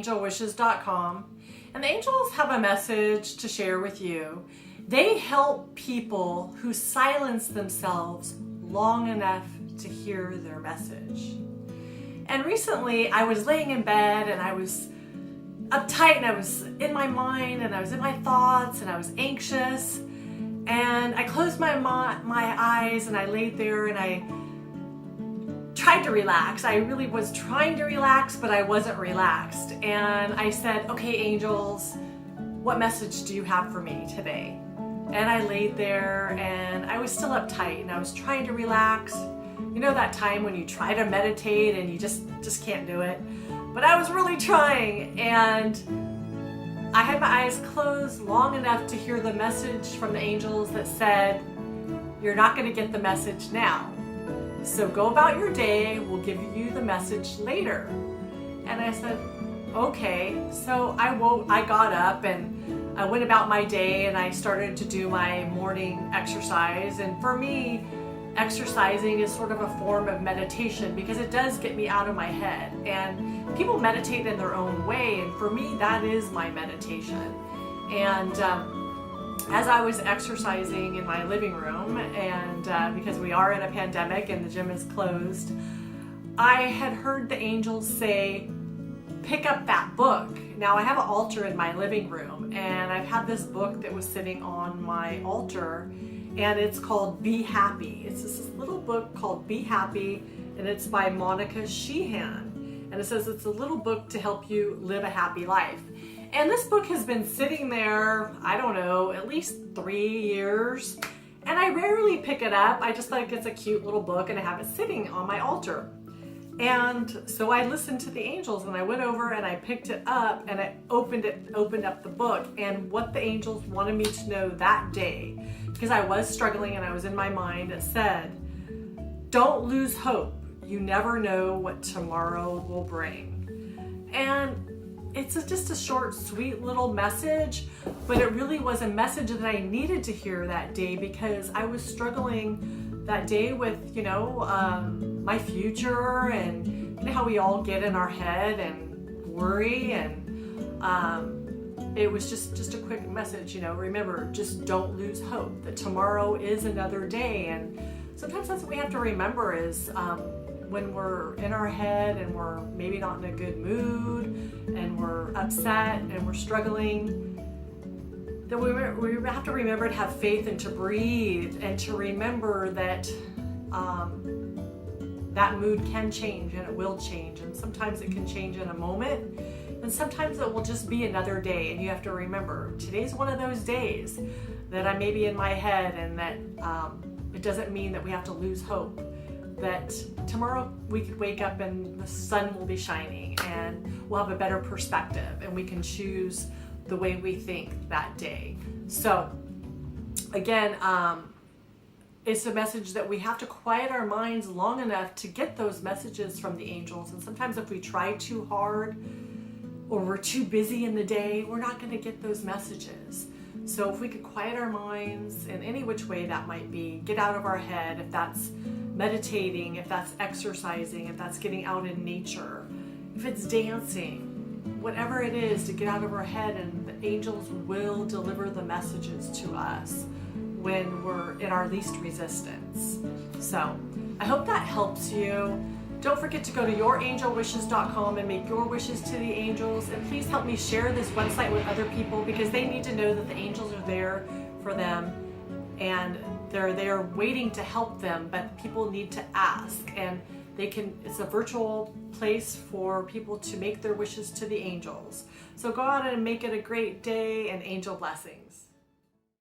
angelwishes.com, and the angels have a message to share with you. They help people who silence themselves long enough to hear their message. And recently I was laying in bed and I was uptight and I was in my mind and I was in my thoughts and I was anxious, and I closed my eyes and I laid there and I tried to relax. I really was trying to relax, but I wasn't relaxed. And I said, okay, angels, what message do you have for me today? And I laid there and I was still uptight and I was trying to relax. You know that time when you try to meditate and you just can't do it? But I was really trying, and I had my eyes closed long enough to hear the message from the angels that said, you're not going to get the message now. So go about your day, we'll give you the message later. And I said, okay. So I got up and I went about my day and I started to do my morning exercise. And for me, exercising is sort of a form of meditation because it does get me out of my head. And people meditate in their own way, and for me, that is my meditation. And as I was exercising in my living room, and because we are in a pandemic and the gym is closed, I had heard the angels say, pick up that book. Now I have an altar in my living room, and I've had this book that was sitting on my altar, and it's called Be Happy. It's this little book called Be Happy, and it's by Monica Sheehan. And it says it's a little book to help you live a happy life. And this book has been sitting there, I don't know, at least 3 years. And I rarely pick it up. I just think it's a cute little book and I have it sitting on my altar. And so I listened to the angels and I went over and I picked it up and I opened up the book. And what the angels wanted me to know that day, because I was struggling and I was in my mind, it said, don't lose hope. You never know what tomorrow will bring. And it's just a short, sweet little message, but it really was a message that I needed to hear that day because I was struggling that day with, my future, and you know how we all get in our head and worry, and it was just a quick message, remember, just don't lose hope that tomorrow is another day. And sometimes that's what we have to remember is when we're in our head and we're maybe not in a good mood and we're upset and we're struggling, that we have to remember to have faith and to breathe and to remember that that mood can change and it will change. And sometimes it can change in a moment, and sometimes it will just be another day. And you have to remember, today's one of those days that I may be in my head, and that it doesn't mean that we have to lose hope. That tomorrow we could wake up and the sun will be shining and we'll have a better perspective and we can choose the way we think that day. So again, it's a message that we have to quiet our minds long enough to get those messages from the angels. And sometimes if we try too hard or we're too busy in the day, we're not going to get those messages. So if we could quiet our minds in any which way that might be, get out of our head, if that's meditating, if that's exercising, if that's getting out in nature, if it's dancing, whatever it is, to get out of our head, and the angels will deliver the messages to us when we're in our least resistance. So I hope that helps you. Don't forget to go to yourangelwishes.com and make your wishes to the angels. And please help me share this website with other people, because they need to know that the angels are there for them and they're there waiting to help them, but people need to ask. And it's a virtual place for people to make their wishes to the angels. So go out and make it a great day, and angel blessings.